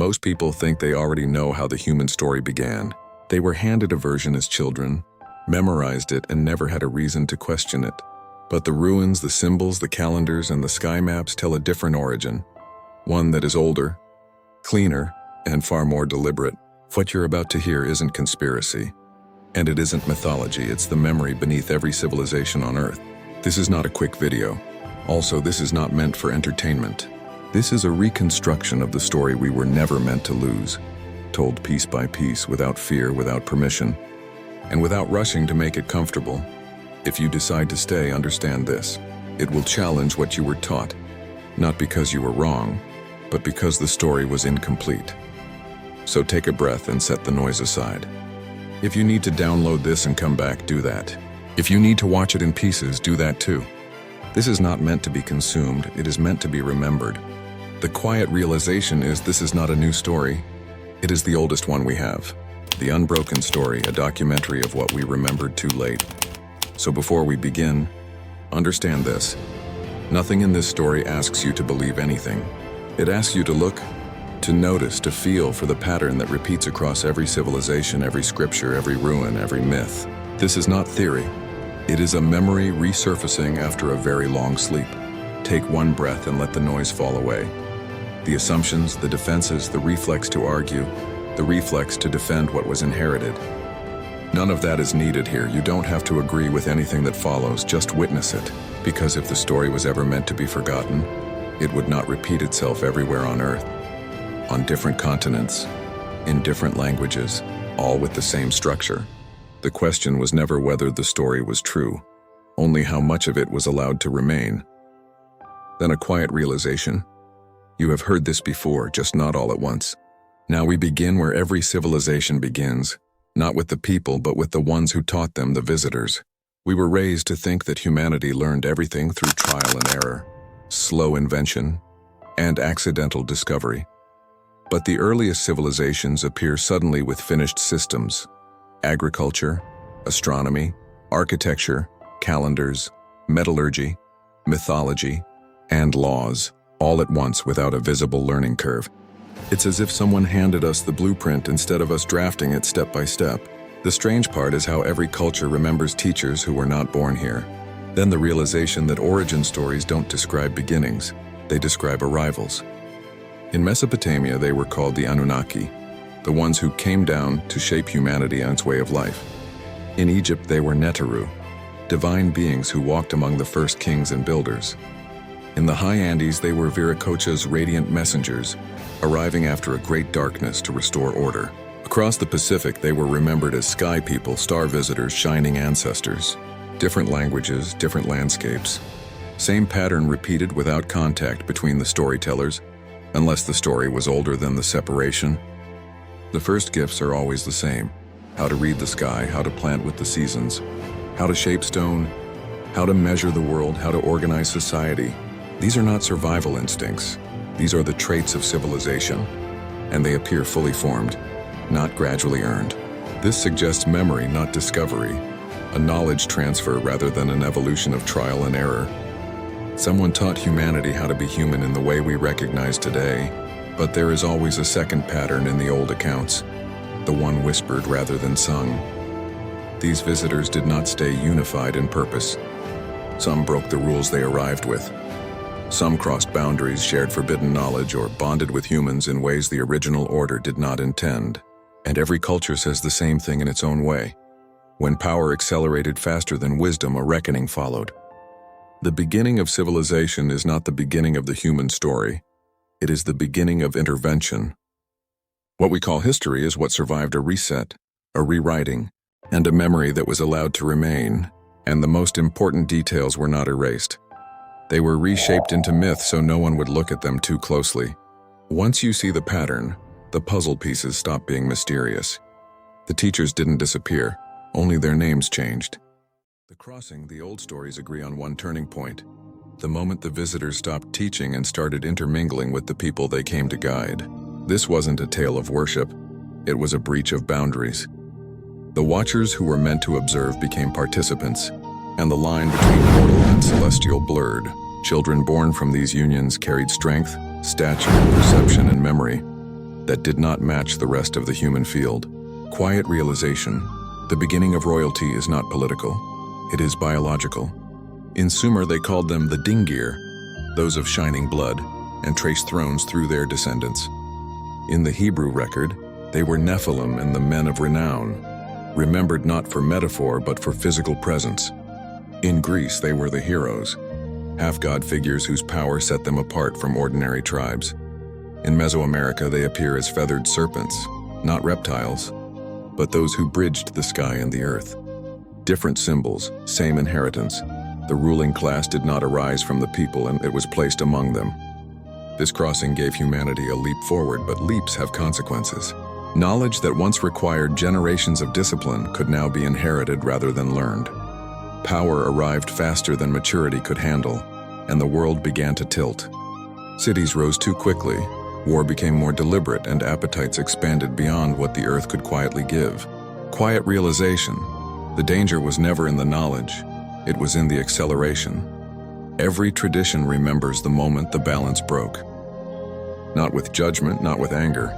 Most people think they already know how the human story began. They were handed a version as children, memorized it, and never had a reason to question it. But the ruins, the symbols, the calendars, and the sky maps tell a different origin. One that is older, cleaner, and far more deliberate. What you're about to hear isn't conspiracy. And it isn't mythology, it's the memory beneath every civilization on Earth. This is not a quick video. Also, this is not meant for entertainment. This is a reconstruction of the story we were never meant to lose, told piece by piece, without fear, without permission, and without rushing to make it comfortable. If you decide to stay, understand this. It will challenge what you were taught, not because you were wrong, but because the story was incomplete. So take a breath and set the noise aside. If you need to download this and come back, do that. If you need to watch it in pieces, do that too. This is not meant to be consumed, it is meant to be remembered. The quiet realization is this is not a new story. It is the oldest one we have. The Unbroken Story, a documentary of what we remembered too late. So before we begin, understand this. Nothing in this story asks you to believe anything. It asks you to look, to notice, to feel for the pattern that repeats across every civilization, every scripture, every ruin, every myth. This is not theory. It is a memory resurfacing after a very long sleep. Take one breath and let the noise fall away. The assumptions, the defenses, the reflex to argue, the reflex to defend what was inherited. None of that is needed here. You don't have to agree with anything that follows, just witness it. Because if the story was ever meant to be forgotten, it would not repeat itself everywhere on Earth. On different continents, in different languages, all with the same structure. The question was never whether the story was true, only how much of it was allowed to remain. Then a quiet realization. You have heard this before, just not all at once. Now we begin where every civilization begins, not with the people, but with the ones who taught them, the visitors. We were raised to think that humanity learned everything through trial and error, slow invention, and accidental discovery. But the earliest civilizations appear suddenly with finished systems: agriculture, astronomy, architecture, calendars, metallurgy, mythology, and laws, all at once without a visible learning curve. It's as if someone handed us the blueprint instead of us drafting it step by step. The strange part is how every culture remembers teachers who were not born here. Then the realization that origin stories don't describe beginnings, they describe arrivals. In Mesopotamia, they were called the Anunnaki, the ones who came down to shape humanity and its way of life. In Egypt, they were Neteru, divine beings who walked among the first kings and builders. In the high Andes, they were Viracocha's radiant messengers, arriving after a great darkness to restore order. Across the Pacific, they were remembered as sky people, star visitors, shining ancestors. Different languages, different landscapes. Same pattern repeated without contact between the storytellers, unless the story was older than the separation. The first gifts are always the same: how to read the sky, how to plant with the seasons, how to shape stone, how to measure the world, how to organize society. These are not survival instincts. These are the traits of civilization, and they appear fully formed, not gradually earned. This suggests memory, not discovery, a knowledge transfer rather than an evolution of trial and error. Someone taught humanity how to be human in the way we recognize today, but there is always a second pattern in the old accounts, the one whispered rather than sung. These visitors did not stay unified in purpose. Some broke the rules they arrived with. Some crossed boundaries, shared forbidden knowledge, or bonded with humans in ways the original order did not intend. And every culture says the same thing in its own way. When power accelerated faster than wisdom, a reckoning followed. The beginning of civilization is not the beginning of the human story. It is the beginning of intervention. What we call history is what survived a reset, a rewriting, and a memory that was allowed to remain, and the most important details were not erased. They were reshaped into myth so no one would look at them too closely. Once you see the pattern, the puzzle pieces stop being mysterious. The teachers didn't disappear, only their names changed. The crossing, the old stories agree on one turning point: the moment the visitors stopped teaching and started intermingling with the people they came to guide. This wasn't a tale of worship, it was a breach of boundaries. The watchers who were meant to observe became participants, and the line between mortal and celestial blurred. Children born from these unions carried strength, stature, perception, and memory. that did not match the rest of the human field. Quiet realization: the beginning of royalty is not political, it is biological. In Sumer they called them the Dingir, those of shining blood, and traced thrones through their descendants. In the Hebrew record, they were Nephilim and the men of renown, remembered not for metaphor but for physical presence. In Greece they were the heroes, half-god figures whose power set them apart from ordinary tribes. In Mesoamerica they appear as feathered serpents, not reptiles, but those who bridged the sky and the earth. Different symbols, same inheritance. The ruling class did not arise from the people, and it was placed among them. This crossing gave humanity a leap forward, but leaps have consequences. Knowledge that once required generations of discipline could now be inherited rather than learned. Power arrived faster than maturity could handle, and the world began to tilt. Cities rose too quickly, war became more deliberate, and appetites expanded beyond what the earth could quietly give. Quiet realization: the danger was never in the knowledge, it was in the acceleration. Every tradition remembers the moment the balance broke. Not with judgment, not with anger,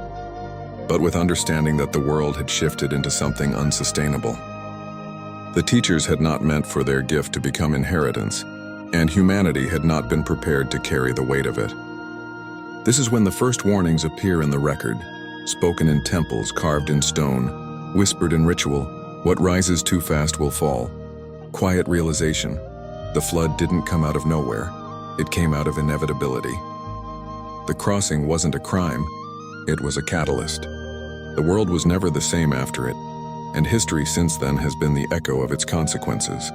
but with understanding that the world had shifted into something unsustainable. The teachers had not meant for their gift to become inheritance, and humanity had not been prepared to carry the weight of it. This is when the first warnings appear in the record, spoken in temples carved in stone, whispered in ritual: what rises too fast will fall. Quiet realization: the flood didn't come out of nowhere, it came out of inevitability. The crossing wasn't a crime, it was a catalyst. The world was never the same after it, and history since then has been the echo of its consequences.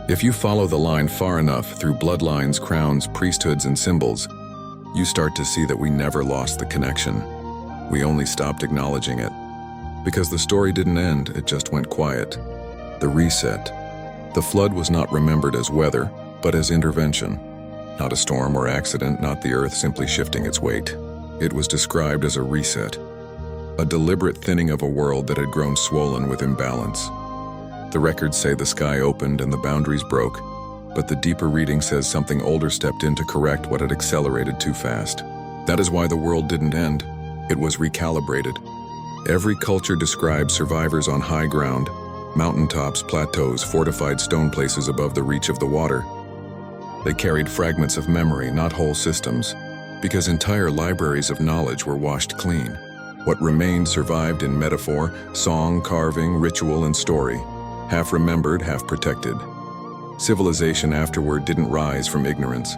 If you follow the line far enough through bloodlines, crowns, priesthoods, and symbols, you start to see that we never lost the connection. We only stopped acknowledging it. Because the story didn't end, it just went quiet. The reset. The flood was not remembered as weather, but as intervention. Not a storm or accident, not the earth simply shifting its weight. It was described as a reset. A deliberate thinning of a world that had grown swollen with imbalance. The records say the sky opened and the boundaries broke, but the deeper reading says something older stepped in to correct what had accelerated too fast. That is why the world didn't end. It was recalibrated. Every culture describes survivors on high ground, mountaintops, plateaus, fortified stone places above the reach of the water. They carried fragments of memory, not whole systems, because entire libraries of knowledge were washed clean. What remained survived in metaphor, song, carving, ritual, and story, half remembered, half protected. Civilization afterward didn't rise from ignorance.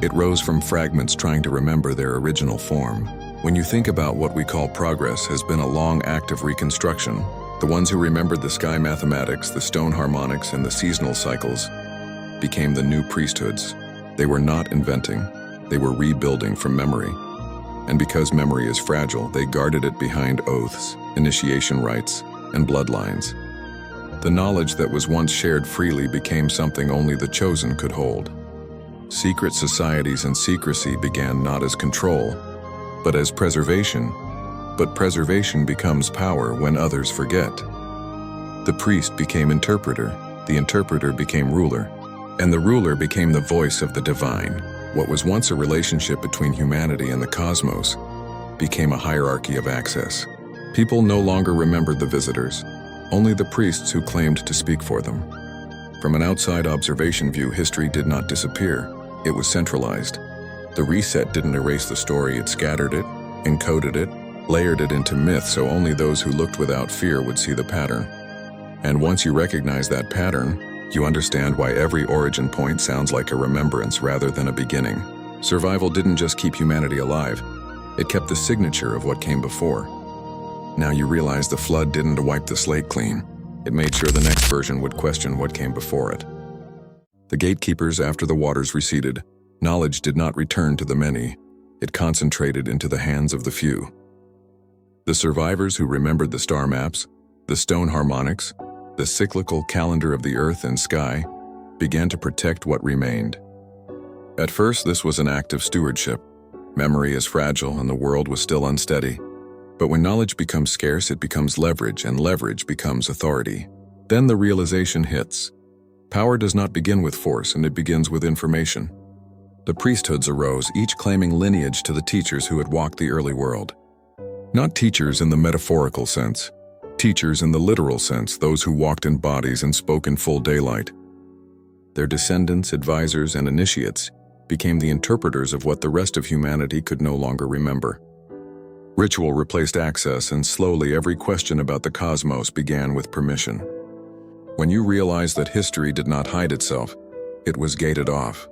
It rose from fragments trying to remember their original form. When you think about what we call progress has been a long act of reconstruction, the ones who remembered the sky mathematics, the stone harmonics, and the seasonal cycles became the new priesthoods. They were not inventing, they were rebuilding from memory. And because memory is fragile, they guarded it behind oaths, initiation rites, and bloodlines. The knowledge that was once shared freely became something only the chosen could hold. Secret societies and secrecy began not as control, but as preservation. But preservation becomes power when others forget. The priest became interpreter, the interpreter became ruler, and the ruler became the voice of the divine. What was once a relationship between humanity and the cosmos became a hierarchy of access. People no longer remembered the visitors, only the priests who claimed to speak for them. From an outside observation view, history did not disappear. It was centralized. The reset didn't erase the story, it scattered it, encoded it, layered it into myth so only those who looked without fear would see the pattern. And once you recognize that pattern, you understand why every origin point sounds like a remembrance rather than a beginning. Survival didn't just keep humanity alive, it kept the signature of what came before. Now you realize the flood didn't wipe the slate clean. It made sure the next version would question what came before it. The gatekeepers, after the waters receded, knowledge did not return to the many. It concentrated into the hands of the few. The survivors who remembered the star maps, the stone harmonics, the cyclical calendar of the earth and sky, began to protect what remained. At first, this was an act of stewardship. Memory is fragile and the world was still unsteady. But when knowledge becomes scarce, it becomes leverage, and leverage becomes authority. Then the realization hits. Power does not begin with force, and it begins with information. The priesthoods arose, each claiming lineage to the teachers who had walked the early world. Not teachers in the metaphorical sense. Teachers in the literal sense, those who walked in bodies and spoke in full daylight. Their descendants, advisors, and initiates became the interpreters of what the rest of humanity could no longer remember. Ritual replaced access, and slowly every question about the cosmos began with permission. When you realized that history did not hide itself, it was gated off.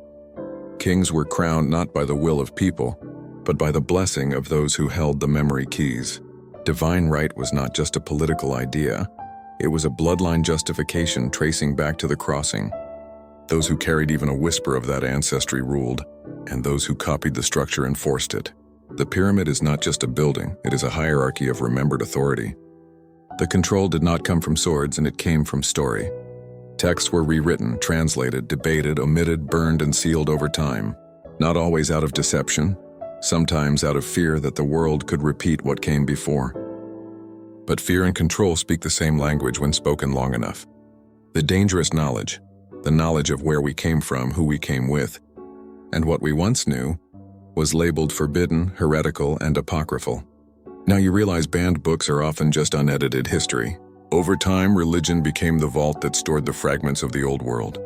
Kings were crowned not by the will of people, but by the blessing of those who held the memory keys. Divine right was not just a political idea, it was a bloodline justification tracing back to the crossing. Those who carried even a whisper of that ancestry ruled, and those who copied the structure enforced it. The pyramid is not just a building, it is a hierarchy of remembered authority. The control did not come from swords, and it came from story. Texts were rewritten, translated, debated, omitted, burned, and sealed over time. Not always out of deception, sometimes out of fear that the world could repeat what came before. But fear and control speak the same language when spoken long enough. The dangerous knowledge, the knowledge of where we came from, who we came with, and what we once knew, was labeled forbidden, heretical, and apocryphal. Now you realize banned books are often just unedited history. Over time, religion became the vault that stored the fragments of the old world,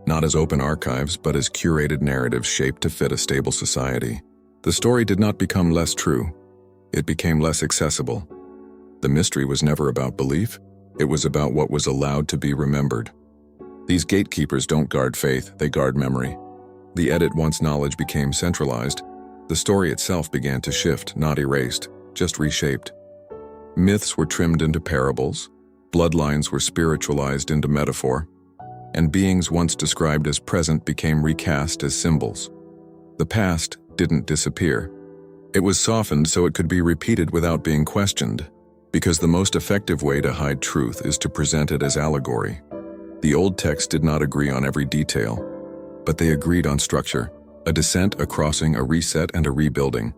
not as open archives, but as curated narratives shaped to fit a stable society. The story did not become less true. It became less accessible. The mystery was never about belief. It was about what was allowed to be remembered. These gatekeepers don't guard faith, they guard memory. The edit, once knowledge became centralized, the story itself began to shift, not erased, just reshaped. Myths were trimmed into parables, bloodlines were spiritualized into metaphor, and beings once described as present became recast as symbols. The past didn't disappear. It was softened so it could be repeated without being questioned, because the most effective way to hide truth is to present it as allegory. The old text did not agree on every detail, but they agreed on structure, a descent, a crossing, a reset, and a rebuilding.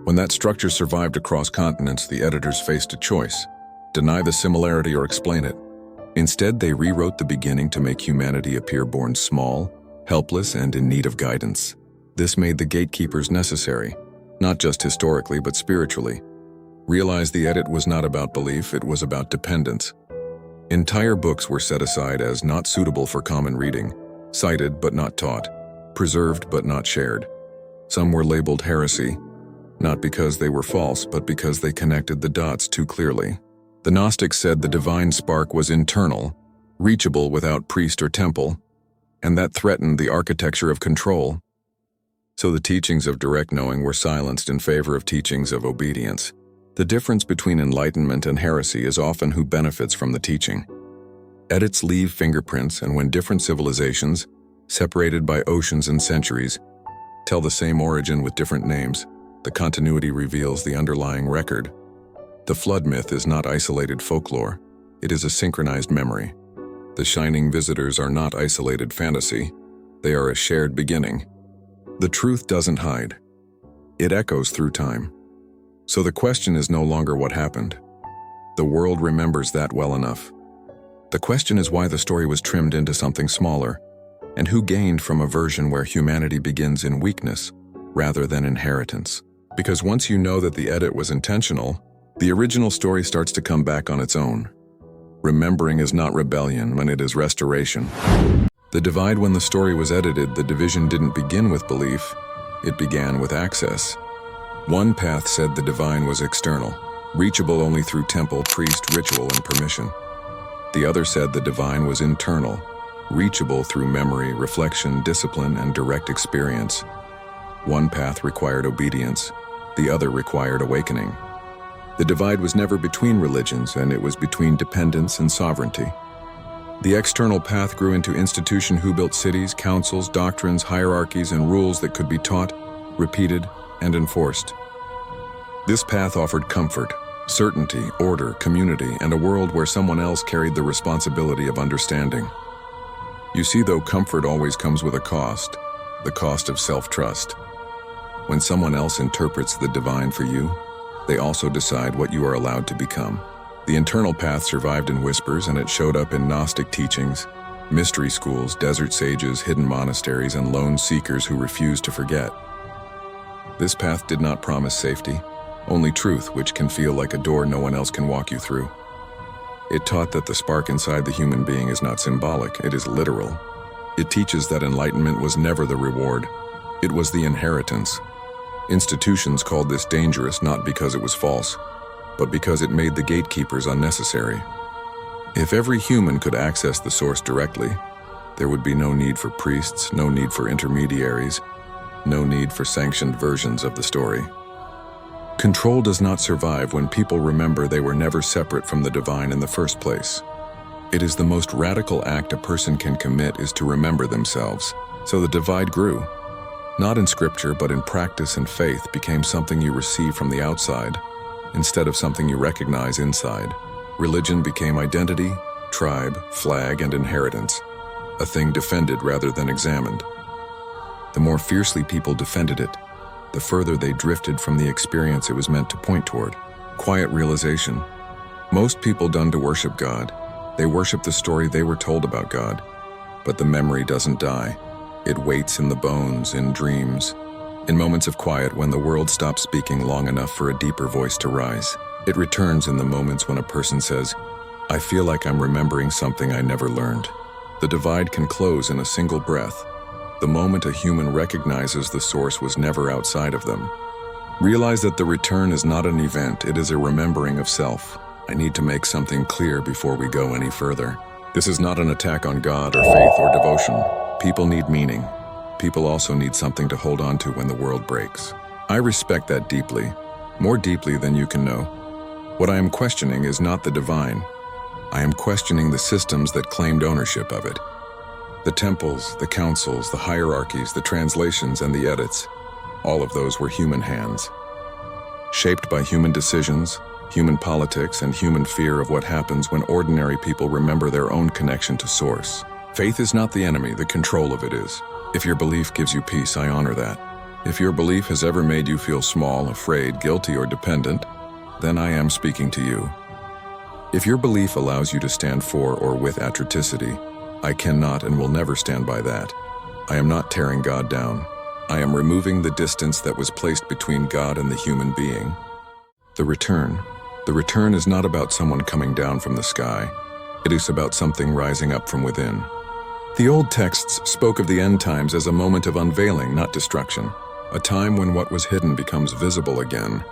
When that structure survived across continents, the editors faced a choice: deny the similarity or explain it. Instead, they rewrote the beginning to make humanity appear born small, helpless, and in need of guidance. This made the gatekeepers necessary, not just historically but spiritually. Realize the edit was not about belief, it was about dependence. Entire books were set aside as not suitable for common reading, cited but not taught, preserved but not shared. Some were labeled heresy, not because they were false, but because they connected the dots too clearly. The Gnostics said the divine spark was internal, reachable without priest or temple, and that threatened the architecture of control. So the teachings of direct knowing were silenced in favor of teachings of obedience. The difference between enlightenment and heresy is often who benefits from the teaching. Edits leave fingerprints, and when different civilizations, separated by oceans and centuries, tell the same origin with different names, the continuity reveals the underlying record. The flood myth is not isolated folklore, it is a synchronized memory. The shining visitors are not isolated fantasy, they are a shared beginning. The truth doesn't hide. It echoes through time. So the question is no longer what happened. The world remembers that well enough. The question is why the story was trimmed into something smaller, and who gained from a version where humanity begins in weakness rather than inheritance. Because once you know that the edit was intentional, the original story starts to come back on its own. Remembering is not rebellion when it is restoration. The divide when the story was edited, the division didn't begin with belief, it began with access. One path said the divine was external, reachable only through temple, priest, ritual, and permission. The other said the divine was internal, reachable through memory, reflection, discipline, and direct experience. One path required obedience, the other required awakening. The divide was never between religions, and it was between dependence and sovereignty. The external path grew into institution who built cities, councils, doctrines, hierarchies, and rules that could be taught, repeated, and enforced. This path offered comfort, certainty, order, community, and a world where someone else carried the responsibility of understanding. You see, though, comfort always comes with a cost, the cost of self-trust. When someone else interprets the divine for you, they also decide what you are allowed to become. The internal path survived in whispers, and it showed up in Gnostic teachings, mystery schools, desert sages, hidden monasteries, and lone seekers who refused to forget. This path did not promise safety. only truth, which can feel like a door no one else can walk you through. It taught that the spark inside the human being is not symbolic, it is literal. It teaches that enlightenment was never the reward, it was the inheritance. Institutions called this dangerous not because it was false, but because it made the gatekeepers unnecessary. If every human could access the source directly, there would be no need for priests, no need for intermediaries, no need for sanctioned versions of the story. Control does not survive when people remember they were never separate from the divine in the first place. It is the most radical act a person can commit is to remember themselves. So the divide grew. Not in scripture, but in practice and faith became something you receive from the outside, instead of something you recognize inside. Religion became identity, tribe, flag, and inheritance, a thing defended rather than examined. The more fiercely people defended it, the further they drifted from the experience it was meant to point toward. Quiet realization. Most people done to worship God. They worship the story they were told about God. But the memory doesn't die. It waits in the bones, in dreams, in moments of quiet when the world stops speaking long enough for a deeper voice to rise. It returns in the moments when a person says, "I feel like I'm remembering something I never learned." The divide can close in a single breath, the moment a human recognizes the source was never outside of them. Realize that the return is not an event, it is a remembering of self. I need to make something clear before we go any further. This is not an attack on God or faith or devotion. People need meaning. People also need something to hold on to when the world breaks. I respect that deeply, more deeply than you can know. What I am questioning is not the divine. I am questioning the systems that claimed ownership of it. The temples, the councils, the hierarchies, the translations, and the edits, all of those were human hands. Shaped by human decisions, human politics, and human fear of what happens when ordinary people remember their own connection to source. Faith is not the enemy, the control of it is. If your belief gives you peace, I honor that. If your belief has ever made you feel small, afraid, guilty, or dependent, then I am speaking to you. If your belief allows you to stand for or with atrocity, I cannot and will never stand by that. I am not tearing God down. I am removing the distance that was placed between God and the human being. The return. The return is not about someone coming down from the sky. It is about something rising up from within. The old texts spoke of the end times as a moment of unveiling, not destruction. A time when what was hidden becomes visible again,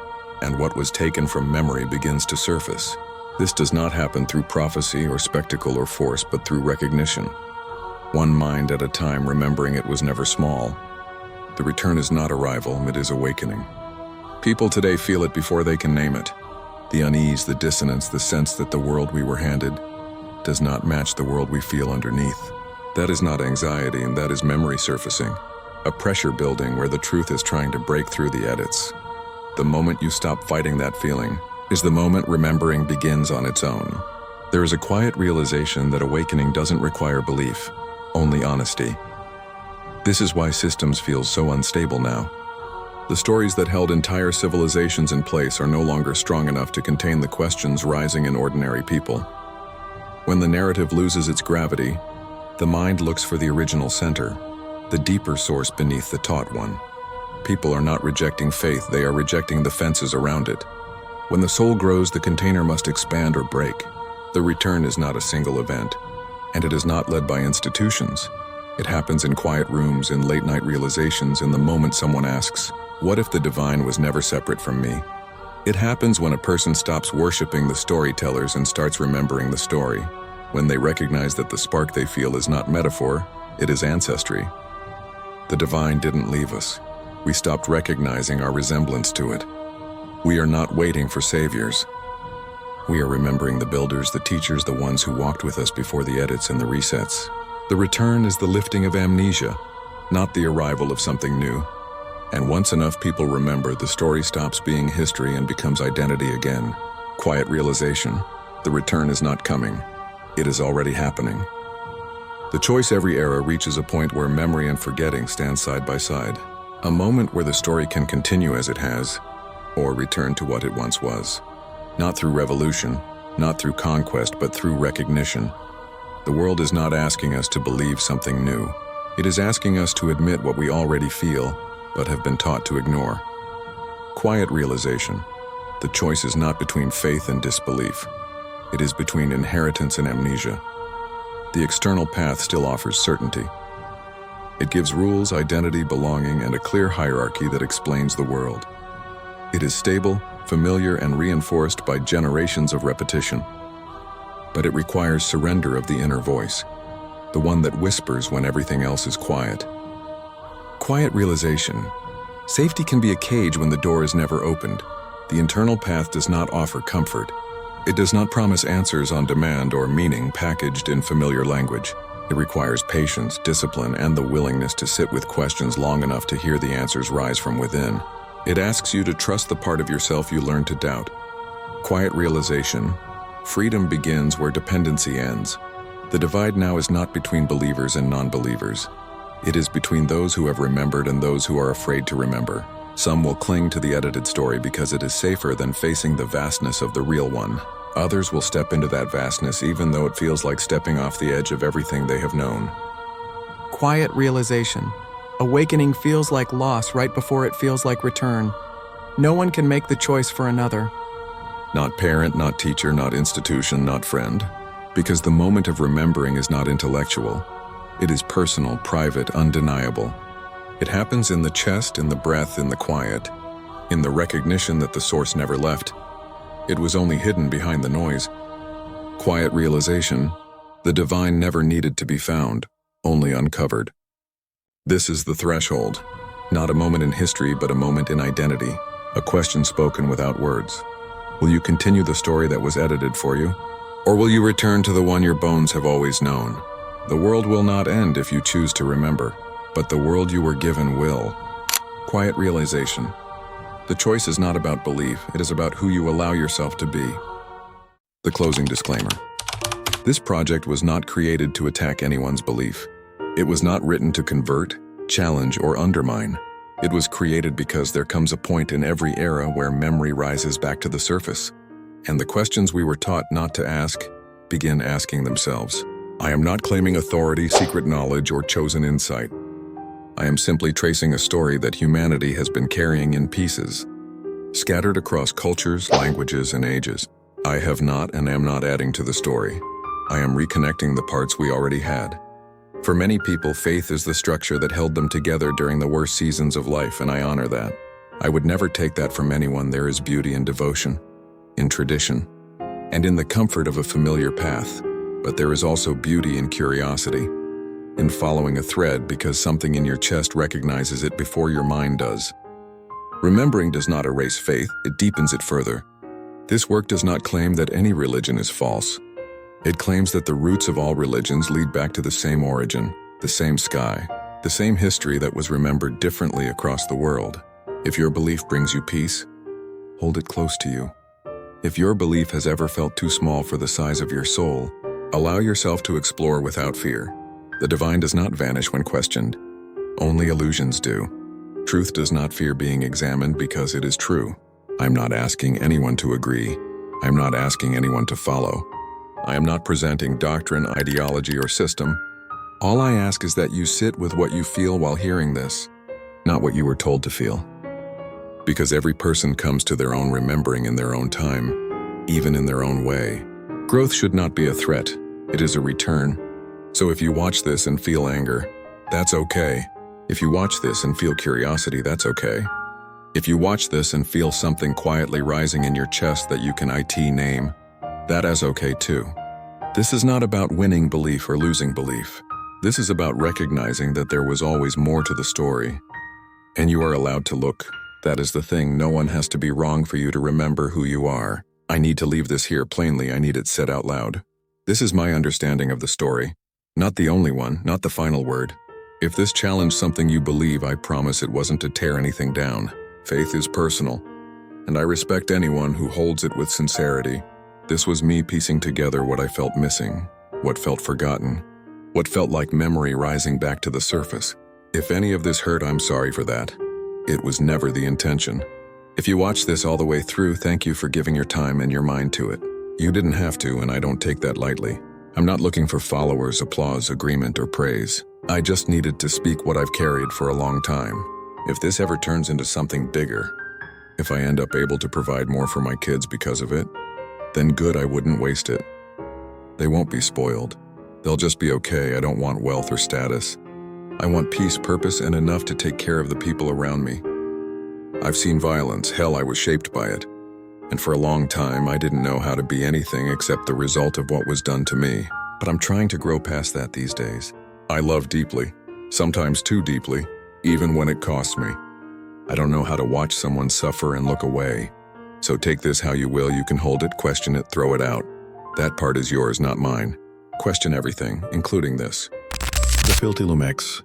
and what was taken from memory begins to surface. This does not happen through prophecy or spectacle or force, but through recognition. One mind at a time, remembering it was never small. The return is not arrival, it is awakening. People today feel it before they can name it. The unease, the dissonance, the sense that the world we were handed does not match the world we feel underneath. That is not anxiety, and that is memory surfacing. A pressure building where the truth is trying to break through the edits. The moment you stop fighting that feeling is the moment remembering begins on its own. There is a quiet realization that awakening doesn't require belief, only honesty. This is why systems feel so unstable now. The stories that held entire civilizations in place are no longer strong enough to contain the questions rising in ordinary people. When the narrative loses its gravity, the mind looks for the original center, the deeper source beneath the taught one. People are not rejecting faith, they are rejecting the fences around it. When the soul grows, the container must expand or break. The return is not a single event, and it is not led by institutions. It happens in quiet rooms, in late-night realizations, in the moment someone asks, "What if the divine was never separate from me?" It happens when a person stops worshiping the storytellers and starts remembering the story, when they recognize that the spark they feel is not metaphor, it is ancestry. The divine didn't leave us. We stopped recognizing our resemblance to it. We are not waiting for saviors. We are remembering the builders, the teachers, the ones who walked with us before the edits and the resets. The return is the lifting of amnesia, not the arrival of something new. And once enough people remember, the story stops being history and becomes identity again. Quiet realization. The return is not coming. It is already happening. The choice every era reaches a point where memory and forgetting stand side by side. A moment where the story can continue as it has, or return to what it once was. Not through revolution, not through conquest, but through recognition. The world is not asking us to believe something new. It is asking us to admit what we already feel, but have been taught to ignore. Quiet realization. The choice is not between faith and disbelief. It is between inheritance and amnesia. The external path still offers certainty. It gives rules, identity, belonging, and a clear hierarchy that explains the world. It is stable, familiar, and reinforced by generations of repetition. But it requires surrender of the inner voice, the one that whispers when everything else is quiet. Quiet realization. Safety can be a cage when the door is never opened. The internal path does not offer comfort. It does not promise answers on demand or meaning packaged in familiar language. It requires patience, discipline, and the willingness to sit with questions long enough to hear the answers rise from within. It asks you to trust the part of yourself you learn to doubt. Quiet realization. Freedom begins where dependency ends. The divide now is not between believers and non-believers. It is between those who have remembered and those who are afraid to remember. Some will cling to the edited story because it is safer than facing the vastness of the real one. Others will step into that vastness even though it feels like stepping off the edge of everything they have known. Quiet realization. Awakening feels like loss right before it feels like return. No one can make the choice for another. Not parent, not teacher, not institution, not friend. Because the moment of remembering is not intellectual. It is personal, private, undeniable. It happens in the chest, in the breath, in the quiet, in the recognition that the source never left. It was only hidden behind the noise. Quiet realization. The divine never needed to be found, only uncovered. This is the threshold. Not a moment in history, but a moment in identity. A question spoken without words. Will you continue the story that was edited for you? Or will you return to the one your bones have always known? The world will not end if you choose to remember, but the world you were given will. Quiet realization. The choice is not about belief, it is about who you allow yourself to be. The closing disclaimer. This project was not created to attack anyone's belief. It was not written to convert, challenge, or undermine. It was created because there comes a point in every era where memory rises back to the surface, and the questions we were taught not to ask begin asking themselves. I am not claiming authority, secret knowledge, or chosen insight. I am simply tracing a story that humanity has been carrying in pieces, scattered across cultures, languages, and ages. I have not and am not adding to the story. I am reconnecting the parts we already had. For many people, faith is the structure that held them together during the worst seasons of life, and I honor that. I would never take that from anyone. There is beauty in devotion, in tradition, and in the comfort of a familiar path. But there is also beauty in curiosity, in following a thread because something in your chest recognizes it before your mind does. Remembering does not erase faith, it deepens it further. This work does not claim that any religion is false. It claims that the roots of all religions lead back to the same origin, the same sky, the same history that was remembered differently across the world. If your belief brings you peace, hold it close to you. If your belief has ever felt too small for the size of your soul, allow yourself to explore without fear. The divine does not vanish when questioned. Only illusions do. Truth does not fear being examined because it is true. I'm not asking anyone to agree. I'm not asking anyone to follow. I am not presenting doctrine, ideology, or system. All I ask is that you sit with what you feel while hearing this, not what you were told to feel. Because every person comes to their own remembering in their own time, even in their own way. Growth should not be a threat. It is a return. So if you watch this and feel anger, that's okay. If you watch this and feel curiosity, that's okay. If you watch this and feel something quietly rising in your chest that you can name, that is okay too. This is not about winning belief or losing belief. This is about recognizing that there was always more to the story. And you are allowed to look. That is the thing. No one has to be wrong for you to remember who you are. I need to leave this here plainly. I need it said out loud. This is my understanding of the story. Not the only one, not the final word. If this challenged something you believe, I promise it wasn't to tear anything down. Faith is personal, and I respect anyone who holds it with sincerity. This was me piecing together what I felt missing, what felt forgotten, what felt like memory rising back to the surface. If any of this hurt, I'm sorry for that. It was never the intention. If you watch this all the way through, thank you for giving your time and your mind to it. You didn't have to, and I don't take that lightly. I'm not looking for followers, applause, agreement, or praise. I just needed to speak what I've carried for a long time. If this ever turns into something bigger, If I end up able to provide more for my kids because of it, then good, I wouldn't waste it. They won't be spoiled. They'll just be okay. I don't want wealth or status. I want peace, purpose, and enough to take care of the people around me. I've seen violence. Hell, I was shaped by it. And for a long time, I didn't know how to be anything except the result of what was done to me. But I'm trying to grow past that these days. I love deeply, sometimes too deeply, even when it costs me. I don't know how to watch someone suffer and look away. So take this how you will. You can hold it, question it, throw it out. That part is yours, not mine. Question everything, including this. The Filthy Lumex.